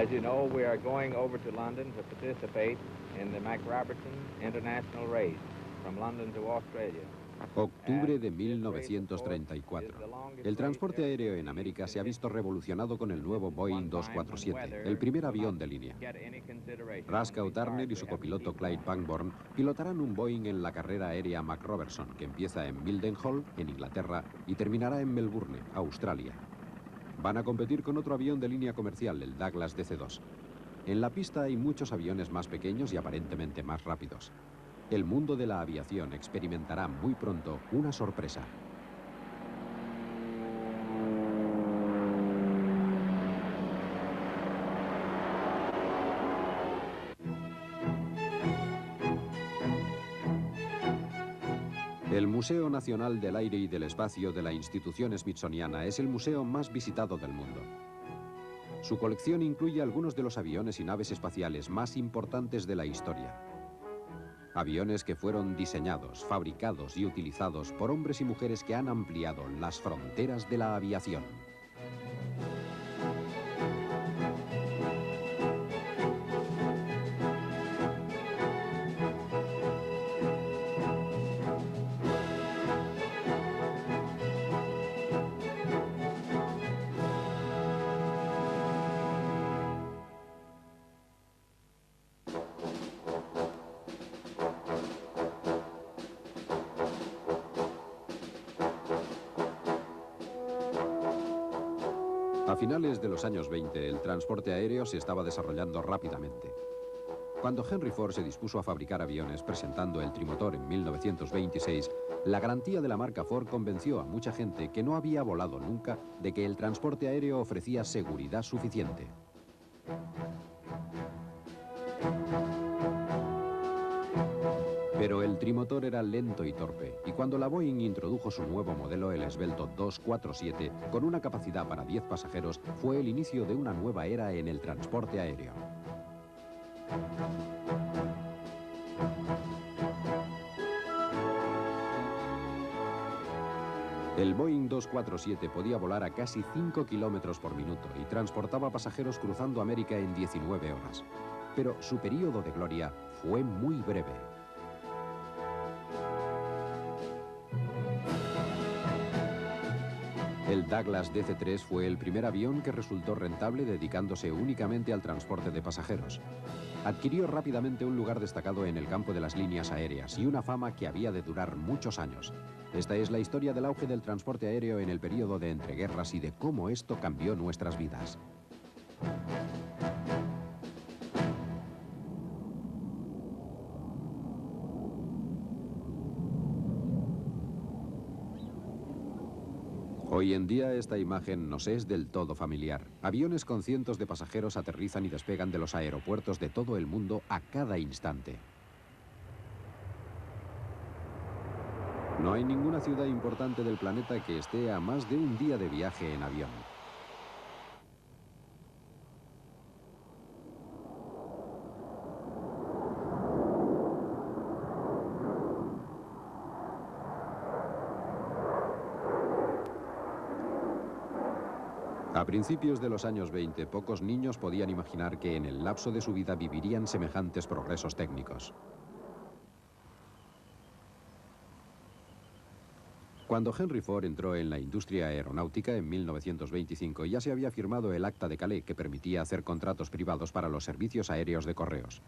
As you know, we are going over to London to participate in the McRobertson International Race from London to Australia. Octubre de 1934. El transporte aéreo en América se ha visto revolucionado con el nuevo Boeing 247, el primer avión de línea. Raskow Turner y su copiloto Clyde Pangborn pilotarán un Boeing en la carrera aérea McRobertson, que empieza en Mildenhall, en Inglaterra, y terminará en Melbourne, Australia. Van a competir con otro avión de línea comercial, el Douglas DC-2. En la pista hay muchos aviones más pequeños y aparentemente más rápidos. El mundo de la aviación experimentará muy pronto una sorpresa. El Museo Nacional del Aire y del Espacio de la Institución Smithsoniana es el museo más visitado del mundo. Su colección incluye algunos de los aviones y naves espaciales más importantes de la historia. Aviones que fueron diseñados, fabricados y utilizados por hombres y mujeres que han ampliado las fronteras de la aviación. A finales de los años 20, el transporte aéreo se estaba desarrollando rápidamente. Cuando Henry Ford se dispuso a fabricar aviones presentando el trimotor en 1926, la garantía de la marca Ford convenció a mucha gente que no había volado nunca de que el transporte aéreo ofrecía seguridad suficiente. Pero el trimotor era lento y torpe, y cuando la Boeing introdujo su nuevo modelo, el esbelto 247, con una capacidad para 10 pasajeros, fue el inicio de una nueva era en el transporte aéreo. El Boeing 247 podía volar a casi 5 kilómetros por minuto y transportaba pasajeros cruzando América en 19 horas. Pero su período de gloria fue muy breve. El Douglas DC-3 fue el primer avión que resultó rentable dedicándose únicamente al transporte de pasajeros. Adquirió rápidamente un lugar destacado en el campo de las líneas aéreas y una fama que había de durar muchos años. Esta es la historia del auge del transporte aéreo en el período de entreguerras y de cómo esto cambió nuestras vidas. Hoy en día esta imagen nos es del todo familiar. Aviones con cientos de pasajeros aterrizan y despegan de los aeropuertos de todo el mundo a cada instante. No hay ninguna ciudad importante del planeta que esté a más de un día de viaje en avión. A principios de los años 20, pocos niños podían imaginar que en el lapso de su vida vivirían semejantes progresos técnicos. Cuando Henry Ford entró en la industria aeronáutica en 1925, ya se había firmado el Acta de Calais, que permitía hacer contratos privados para los servicios aéreos de correos.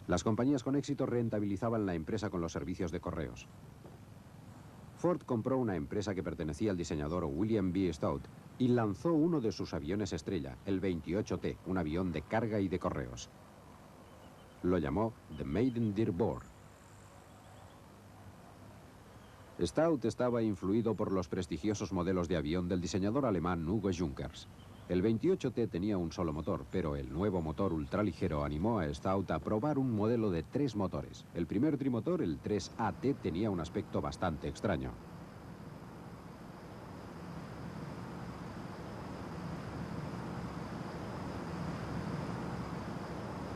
Las compañías con éxito rentabilizaban la empresa con los servicios de correos. Ford compró una empresa que pertenecía al diseñador William B. Stout y lanzó uno de sus aviones estrella, el 28T, un avión de carga y de correos. Lo llamó The Maiden Deer Boar. Stout estaba influido por los prestigiosos modelos de avión del diseñador alemán Hugo Junkers. El 28T tenía un solo motor, pero el nuevo motor ultraligero animó a Stout a probar un modelo de 3 motores. El primer trimotor, el 3AT, tenía un aspecto bastante extraño.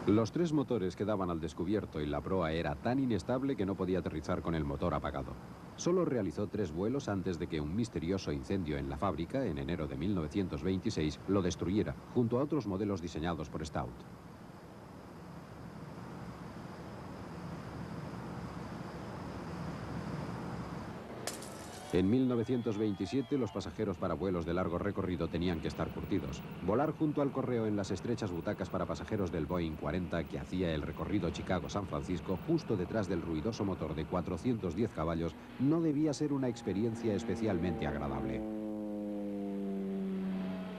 Los tres motores quedaban al descubierto y la proa era tan inestable que no podía aterrizar con el motor apagado. Solo realizó 3 vuelos antes de que un misterioso incendio en la fábrica, en enero de 1926, lo destruyera, junto a otros modelos diseñados por Stout. En 1927, los pasajeros para vuelos de largo recorrido tenían que estar curtidos. Volar junto al correo en las estrechas butacas para pasajeros del Boeing 40 que hacía el recorrido Chicago-San Francisco, justo detrás del ruidoso motor de 410 caballos, no debía ser una experiencia especialmente agradable.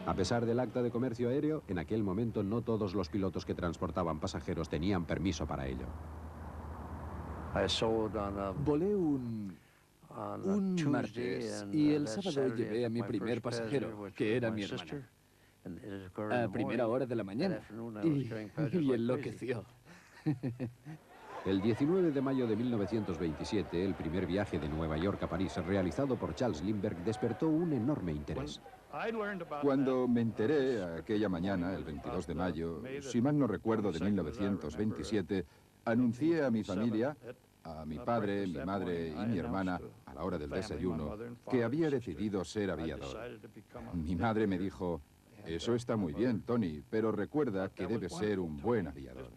A pesar del acta de comercio aéreo, en aquel momento no todos los pilotos que transportaban pasajeros tenían permiso para ello. Volé un martes y el sábado llevé a mi primer pasajero, que era mi hermana, a primera hora de la mañana, y enloqueció. El 19 de mayo de 1927, el primer viaje de Nueva York a París realizado por Charles Lindbergh despertó un enorme interés. Cuando me enteré aquella mañana, el 22 de mayo, si mal no recuerdo, de 1927, anuncié a mi familia, a mi padre, mi madre y mi hermana, a la hora del desayuno, que había decidido ser aviador. Mi madre me dijo: eso está muy bien, Tony, pero recuerda que debes ser un buen aviador.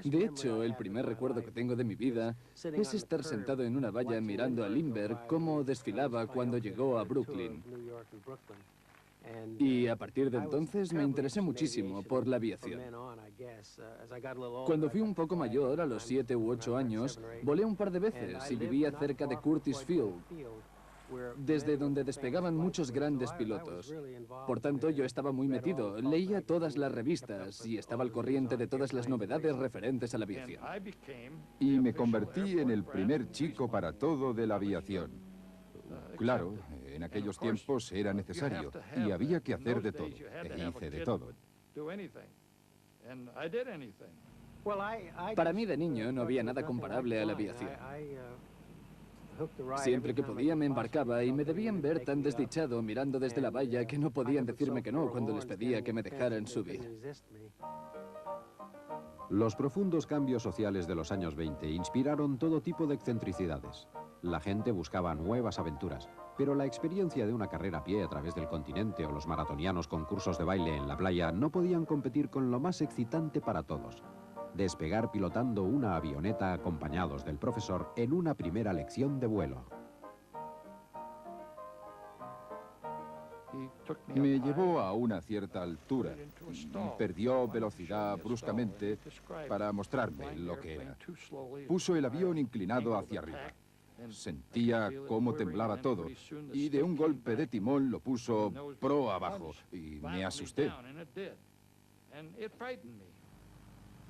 De hecho, el primer recuerdo que tengo de mi vida es estar sentado en una valla mirando a Lindbergh cómo desfilaba cuando llegó a Brooklyn. Y a partir de entonces me interesé muchísimo por la aviación. Cuando fui un poco mayor, a los 7 u 8 años, volé un par de veces y vivía cerca de Curtis Field, desde donde despegaban muchos grandes pilotos. Por tanto, yo estaba muy metido, leía todas las revistas y estaba al corriente de todas las novedades referentes a la aviación. Y me convertí en el primer chico para todo de la aviación. Claro, en aquellos tiempos era necesario y había que hacer de todo, e hice de todo. Para mí de niño no había nada comparable a la aviación. Siempre que podía me embarcaba y me debían ver tan desdichado mirando desde la valla que no podían decirme que no cuando les pedía que me dejaran subir. Los profundos cambios sociales de los años 20 inspiraron todo tipo de excentricidades. La gente buscaba nuevas aventuras, pero la experiencia de una carrera a pie a través del continente o los maratonianos concursos de baile en la playa no podían competir con lo más excitante para todos: despegar pilotando una avioneta acompañados del profesor en una primera lección de vuelo. Me llevó a una cierta altura y perdió velocidad bruscamente para mostrarme lo que era. Puso el avión inclinado hacia arriba. Sentía cómo temblaba todo y de un golpe de timón lo puso proa abajo y me asusté.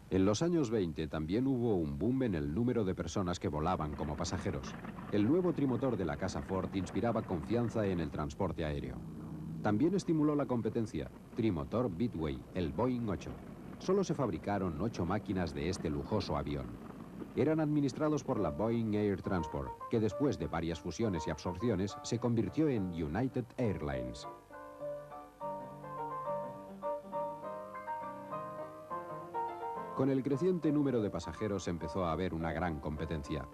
En los años 20 también hubo un boom en el número de personas que volaban como pasajeros. El nuevo trimotor de la casa Ford inspiraba confianza en el transporte aéreo. También estimuló la competencia: trimotor Midway, el Boeing 8. Solo se fabricaron 8 máquinas de este lujoso avión. Eran administrados por la Boeing Air Transport, que después de varias fusiones y absorciones se convirtió en United Airlines. Con el creciente número de pasajeros empezó a haber una gran competencia.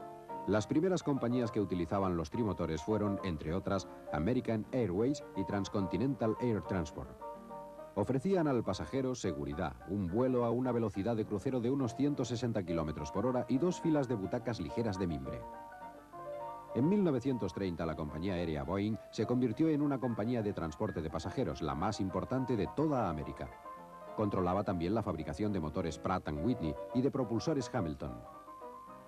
Las primeras compañías que utilizaban los trimotores fueron, entre otras, American Airways y Transcontinental Air Transport. Ofrecían al pasajero seguridad, un vuelo a una velocidad de crucero de unos 160 km por hora y 2 filas de butacas ligeras de mimbre. En 1930 la compañía aérea Boeing se convirtió en una compañía de transporte de pasajeros, la más importante de toda América. Controlaba también la fabricación de motores Pratt & Whitney y de propulsores Hamilton.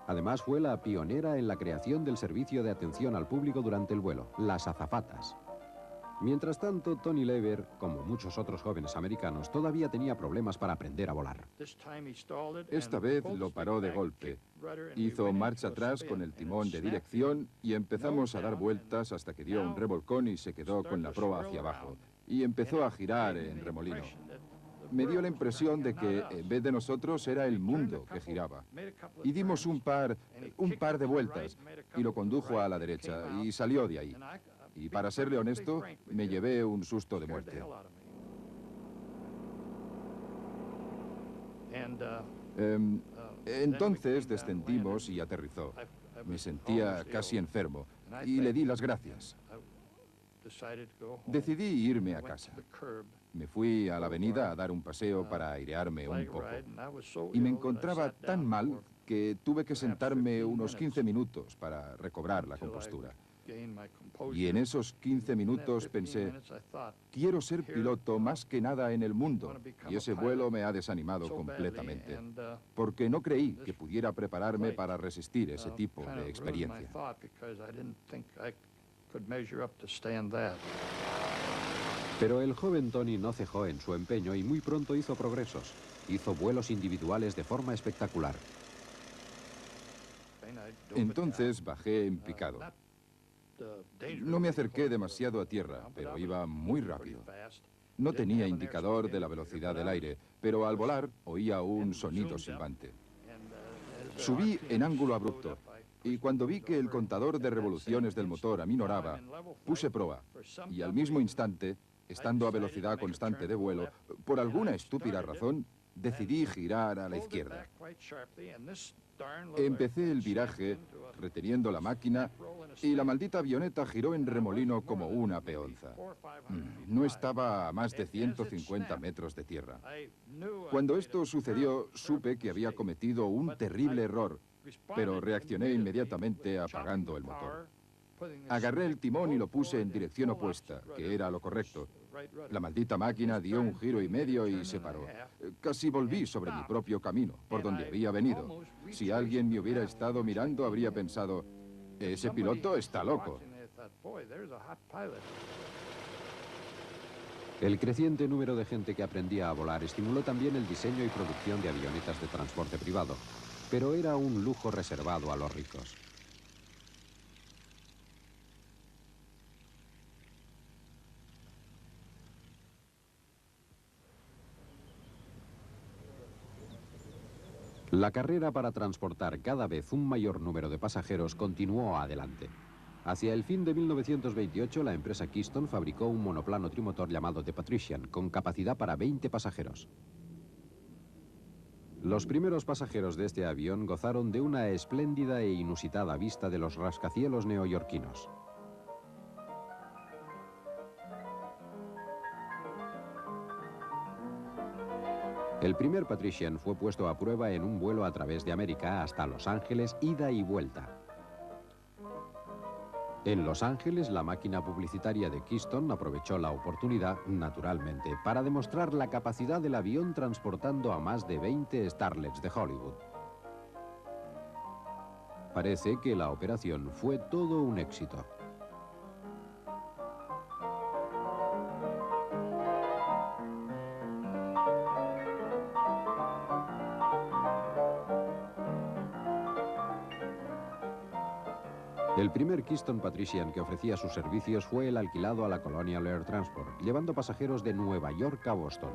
Además, fue la pionera en la creación del servicio de atención al público durante el vuelo, las azafatas. Mientras tanto, Tony Lever, como muchos otros jóvenes americanos, todavía tenía problemas para aprender a volar. Esta vez lo paró de golpe. Hizo marcha atrás con el timón de dirección y empezamos a dar vueltas hasta que dio un revolcón y se quedó con la proa hacia abajo. Y empezó a girar en remolino. Me dio la impresión de que, en vez de nosotros, era el mundo que giraba. Y dimos un par de vueltas, y lo condujo a la derecha, y salió de ahí. Y para serle honesto, me llevé un susto de muerte. Entonces descendimos y aterrizó. Me sentía casi enfermo y le di las gracias. Decidí irme a casa. Me fui a la avenida a dar un paseo para airearme un poco. Y me encontraba tan mal que tuve que sentarme unos 15 minutos para recobrar la compostura. Y en esos 15 minutos pensé, quiero ser piloto más que nada en el mundo. Y ese vuelo me ha desanimado completamente, porque no creí que pudiera prepararme para resistir ese tipo de experiencia. Pero el joven Tony no cejó en su empeño y muy pronto hizo progresos. Hizo vuelos individuales de forma espectacular. Entonces bajé en picado. No me acerqué demasiado a tierra, pero iba muy rápido. No tenía indicador de la velocidad del aire, pero al volar oía un sonido silbante. Subí en ángulo abrupto y cuando vi que el contador de revoluciones del motor aminoraba, puse proa y al mismo instante, estando a velocidad constante de vuelo, por alguna estúpida razón, decidí girar a la izquierda. Empecé el viraje reteniendo la máquina y la maldita avioneta giró en remolino como una peonza. No estaba a más de 150 metros de tierra. Cuando esto sucedió, supe que había cometido un terrible error, pero reaccioné inmediatamente apagando el motor. Agarré el timón y lo puse en dirección opuesta, que era lo correcto. La maldita máquina dio un giro y medio y se paró. Casi volví sobre mi propio camino, por donde había venido. Si alguien me hubiera estado mirando, habría pensado, ese piloto está loco. El creciente número de gente que aprendía a volar estimuló también el diseño y producción de avionetas de transporte privado, pero era un lujo reservado a los ricos. La carrera para transportar cada vez un mayor número de pasajeros continuó adelante. Hacia el fin de 1928, la empresa Keystone fabricó un monoplano trimotor llamado The Patrician, con capacidad para 20 pasajeros. Los primeros pasajeros de este avión gozaron de una espléndida e inusitada vista de los rascacielos neoyorquinos. El primer Patrician fue puesto a prueba en un vuelo a través de América hasta Los Ángeles, ida y vuelta. En Los Ángeles, la máquina publicitaria de Keystone aprovechó la oportunidad, naturalmente, para demostrar la capacidad del avión transportando a más de 20 starlets de Hollywood. Parece que la operación fue todo un éxito. El primer Keystone Patrician que ofrecía sus servicios fue el alquilado a la Colonial Air Transport, llevando pasajeros de Nueva York a Boston.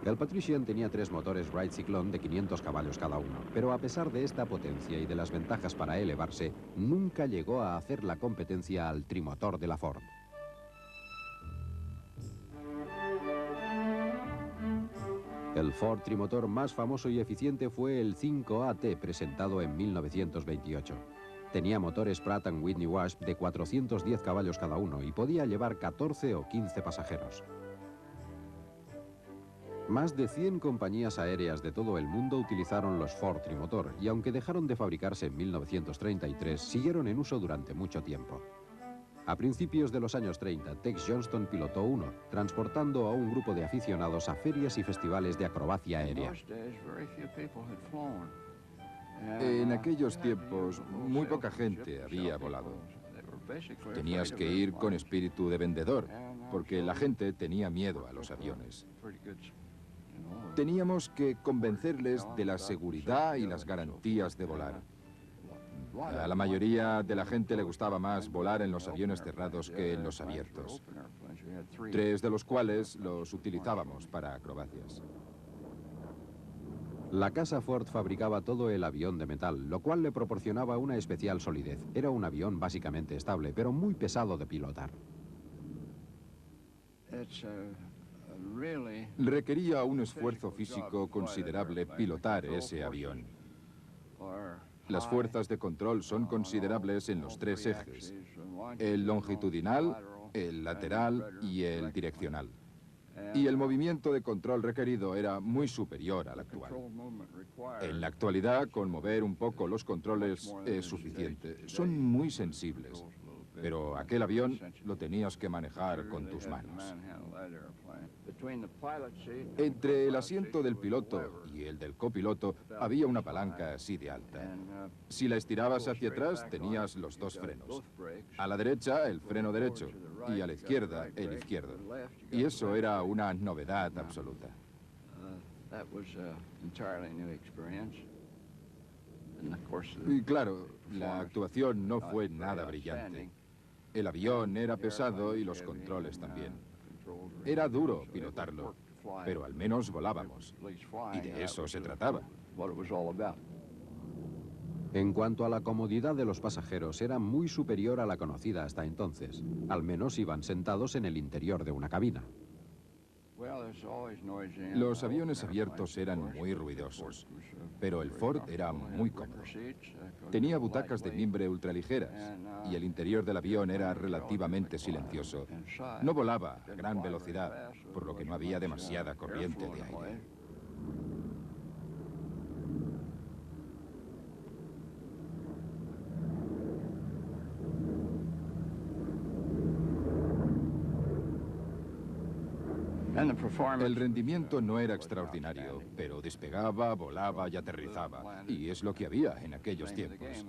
El Patrician tenía 3 motores Wright Cyclone de 500 caballos cada uno, pero a pesar de esta potencia y de las ventajas para elevarse, nunca llegó a hacer la competencia al trimotor de la Ford. El Ford trimotor más famoso y eficiente fue el 5AT, presentado en 1928. Tenía motores Pratt & Whitney Wasp de 410 caballos cada uno y podía llevar 14 o 15 pasajeros. Más de 100 compañías aéreas de todo el mundo utilizaron los Ford trimotor y aunque dejaron de fabricarse en 1933, siguieron en uso durante mucho tiempo. A principios de los años 30, Tex Johnston pilotó uno, transportando a un grupo de aficionados a ferias y festivales de acrobacia aérea. En aquellos tiempos, muy poca gente había volado. Tenías que ir con espíritu de vendedor, porque la gente tenía miedo a los aviones. Teníamos que convencerles de la seguridad y las garantías de volar. A la mayoría de la gente le gustaba más volar en los aviones cerrados que en los abiertos. 3 de los cuales los utilizábamos para acrobacias. La casa Ford fabricaba todo el avión de metal, lo cual le proporcionaba una especial solidez. Era un avión básicamente estable, pero muy pesado de pilotar. Requería un esfuerzo físico considerable pilotar ese avión. Las fuerzas de control son considerables en los tres ejes: el longitudinal, el lateral y el direccional. Y el movimiento de control requerido era muy superior al actual. En la actualidad, con mover un poco los controles es suficiente. Son muy sensibles, pero aquel avión lo tenías que manejar con tus manos. Entre el asiento del piloto y el del copiloto había una palanca así de alta. Si la estirabas hacia atrás, tenías los dos frenos. A la derecha, el freno derecho, y a la izquierda, el izquierdo. Y eso era una novedad absoluta. Y claro, la actuación no fue nada brillante. El avión era pesado y los controles también. Era duro pilotarlo, pero al menos volábamos. Y de eso se trataba. En cuanto a la comodidad de los pasajeros, era muy superior a la conocida hasta entonces. Al menos iban sentados en el interior de una cabina. Los aviones abiertos eran muy ruidosos, pero el Ford era muy cómodo. Tenía butacas de mimbre ultraligeras y el interior del avión era relativamente silencioso. No volaba a gran velocidad, por lo que no había demasiada corriente de aire. El rendimiento no era extraordinario, pero despegaba, volaba y aterrizaba. Y es lo que había en aquellos tiempos.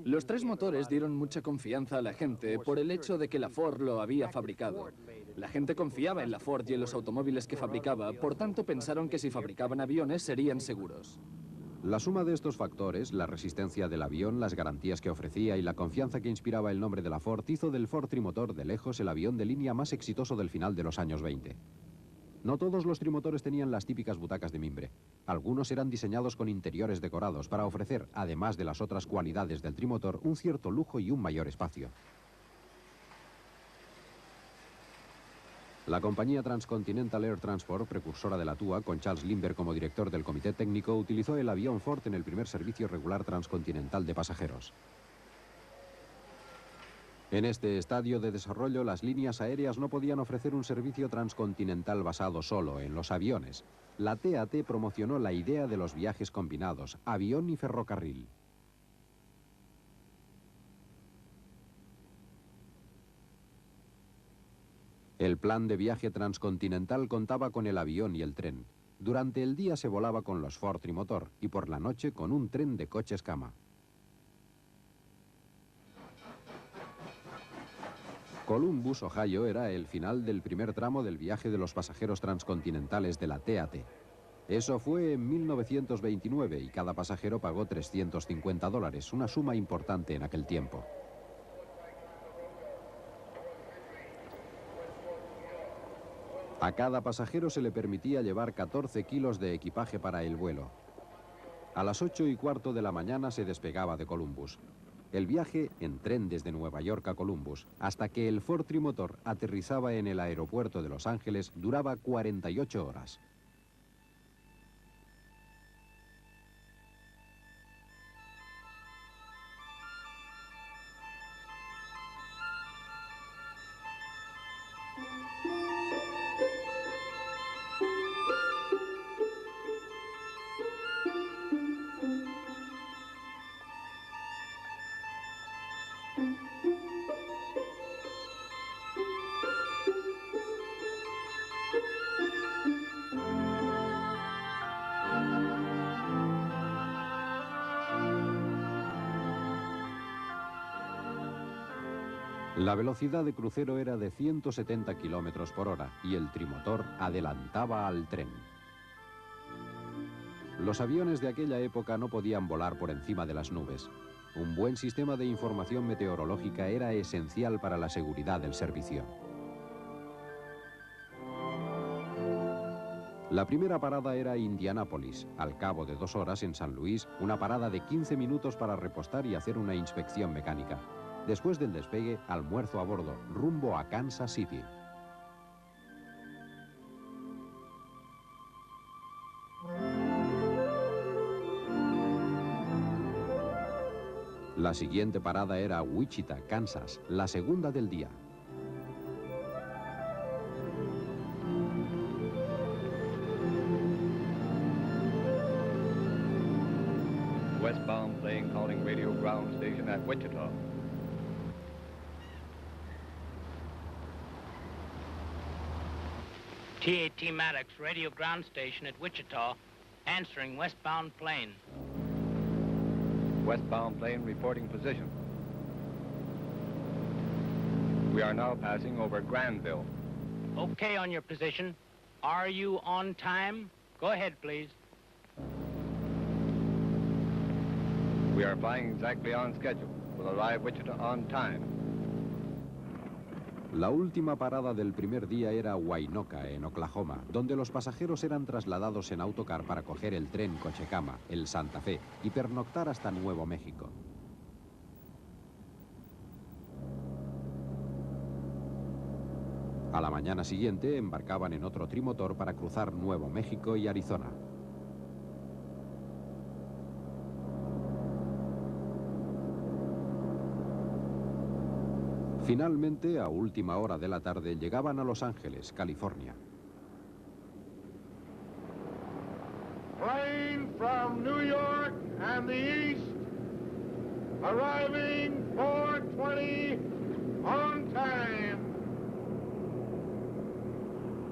Los tres motores dieron mucha confianza a la gente por el hecho de que la Ford lo había fabricado. La gente confiaba en la Ford y en los automóviles que fabricaba, por tanto pensaron que si fabricaban aviones serían seguros. La suma de estos factores, la resistencia del avión, las garantías que ofrecía y la confianza que inspiraba el nombre de la Ford, hizo del Ford trimotor de lejos el avión de línea más exitoso del final de los años 20. No todos los trimotores tenían las típicas butacas de mimbre. Algunos eran diseñados con interiores decorados para ofrecer, además de las otras cualidades del trimotor, un cierto lujo y un mayor espacio. La compañía Transcontinental Air Transport, precursora de la TUA, con Charles Lindbergh como director del comité técnico, utilizó el avión Ford en el primer servicio regular transcontinental de pasajeros. En este estadio de desarrollo, las líneas aéreas no podían ofrecer un servicio transcontinental basado solo en los aviones. La TAT promocionó la idea de los viajes combinados, avión y ferrocarril. El plan de viaje transcontinental contaba con el avión y el tren. Durante el día se volaba con los Ford trimotor y por la noche con un tren de coches cama. Columbus, Ohio, era el final del primer tramo del viaje de los pasajeros transcontinentales de la TAT. Eso fue en 1929 y cada pasajero pagó $350, una suma importante en aquel tiempo. A cada pasajero se le permitía llevar 14 kilos de equipaje para el vuelo. A las 8:15 de la mañana se despegaba de Columbus. El viaje en tren desde Nueva York a Columbus, hasta que el Ford trimotor aterrizaba en el aeropuerto de Los Ángeles, duraba 48 horas. La velocidad de crucero era de 170 kilómetros por hora y el trimotor adelantaba al tren. Los aviones de aquella época no podían volar por encima de las nubes. Un buen sistema de información meteorológica era esencial para la seguridad del servicio. La primera parada era Indianápolis. Al cabo de 2 horas en San Luis, una parada de 15 minutos para repostar y hacer una inspección mecánica. Después del despegue, almuerzo a bordo, rumbo a Kansas City. La siguiente parada era Wichita, Kansas, la segunda del día. Westbound plane calling radio ground station at Wichita. TAT Maddox, radio ground station at Wichita, answering westbound plane. Westbound plane reporting position. We are now passing over Granville. Okay on your position. Are you on time? Go ahead, please. We are flying exactly on schedule. We'll arrive Wichita on time. La última parada del primer día era Waynoka, en Oklahoma, donde los pasajeros eran trasladados en autocar para coger el tren Cochecama, el Santa Fe, y pernoctar hasta Nuevo México. A la mañana siguiente embarcaban en otro trimotor para cruzar Nuevo México y Arizona. Finalmente, a última hora de la tarde, llegaban a Los Ángeles, California. Plane from New York and the East, arriving 4:20 on time.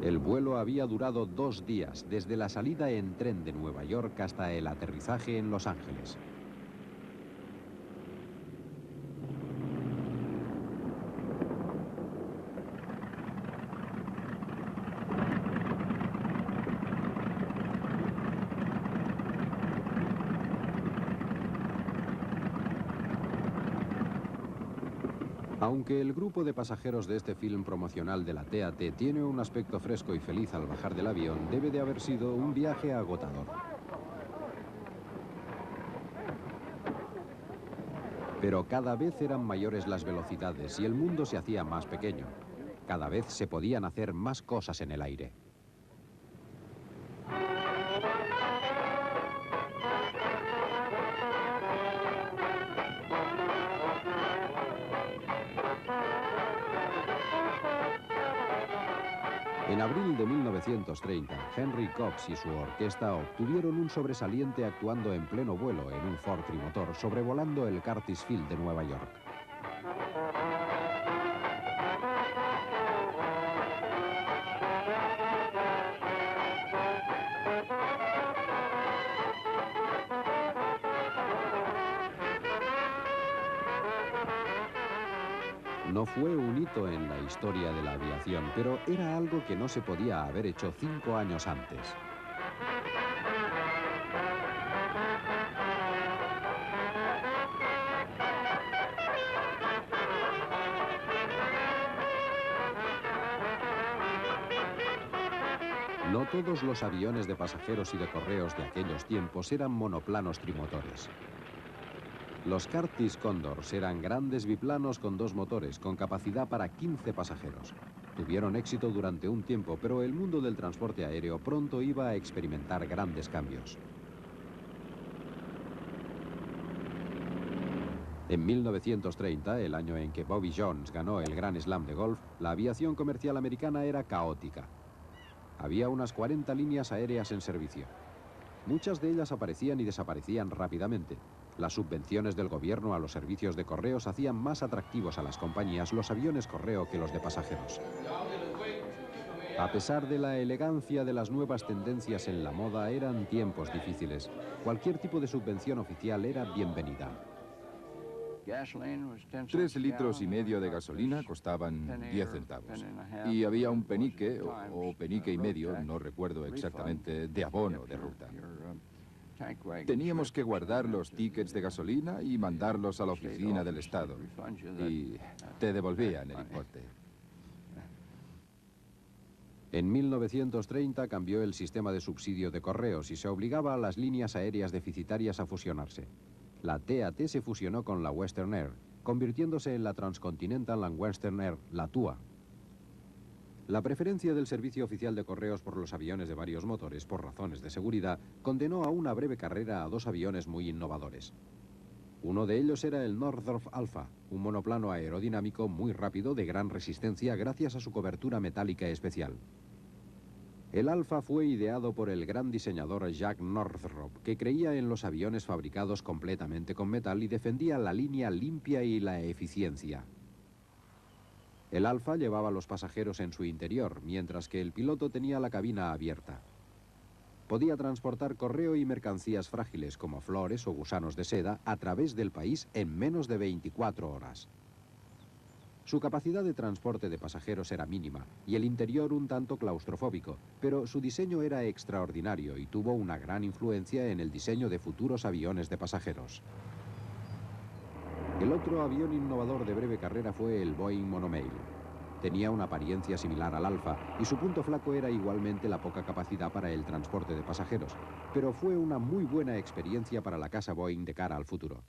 El vuelo había durado 2 días, desde la salida en tren de Nueva York hasta el aterrizaje en Los Ángeles. Aunque el grupo de pasajeros de este film promocional de la TAT tiene un aspecto fresco y feliz al bajar del avión, debe de haber sido un viaje agotador. Pero cada vez eran mayores las velocidades y el mundo se hacía más pequeño. Cada vez se podían hacer más cosas en el aire. En abril de 1930, Henry Cox y su orquesta obtuvieron un sobresaliente actuando en pleno vuelo en un Ford trimotor sobrevolando el Curtis Field de Nueva York. No fue un hito en la historia de la aviación, pero era algo que no se podía haber hecho 5 años antes. No todos los aviones de pasajeros y de correos de aquellos tiempos eran monoplanos trimotores. Los Curtiss Condors eran grandes biplanos con 2 motores, con capacidad para 15 pasajeros. Tuvieron éxito durante un tiempo, pero el mundo del transporte aéreo pronto iba a experimentar grandes cambios. En 1930, el año en que Bobby Jones ganó el Grand Slam de golf, la aviación comercial americana era caótica. Había unas 40 líneas aéreas en servicio. Muchas de ellas aparecían y desaparecían rápidamente. Las subvenciones del gobierno a los servicios de correos hacían más atractivos a las compañías los aviones correo que los de pasajeros. A pesar de la elegancia de las nuevas tendencias en la moda, eran tiempos difíciles. Cualquier tipo de subvención oficial era bienvenida. 3 litros y medio de gasolina costaban 10 centavos. Y había un penique, o penique y medio, no recuerdo exactamente, de abono de ruta. Teníamos que guardar los tickets de gasolina y mandarlos a la oficina del Estado. Y te devolvían el importe. En 1930 cambió el sistema de subsidio de correos y se obligaba a las líneas aéreas deficitarias a fusionarse. La TAT se fusionó con la Western Air, convirtiéndose en la Transcontinental and Western Air, la TUA. La preferencia del servicio oficial de correos por los aviones de varios motores, por razones de seguridad, condenó a una breve carrera a 2 aviones muy innovadores. Uno de ellos era el Northrop Alpha, un monoplano aerodinámico muy rápido de gran resistencia gracias a su cobertura metálica especial. El Alpha fue ideado por el gran diseñador Jack Northrop, que creía en los aviones fabricados completamente con metal y defendía la línea limpia y la eficiencia. El Alpha llevaba a los pasajeros en su interior, mientras que el piloto tenía la cabina abierta. Podía transportar correo y mercancías frágiles como flores o gusanos de seda a través del país en menos de 24 horas. Su capacidad de transporte de pasajeros era mínima y el interior un tanto claustrofóbico, pero su diseño era extraordinario y tuvo una gran influencia en el diseño de futuros aviones de pasajeros. El otro avión innovador de breve carrera fue el Boeing Monomail. Tenía una apariencia similar al Alpha y su punto flaco era igualmente la poca capacidad para el transporte de pasajeros, pero fue una muy buena experiencia para la casa Boeing de cara al futuro.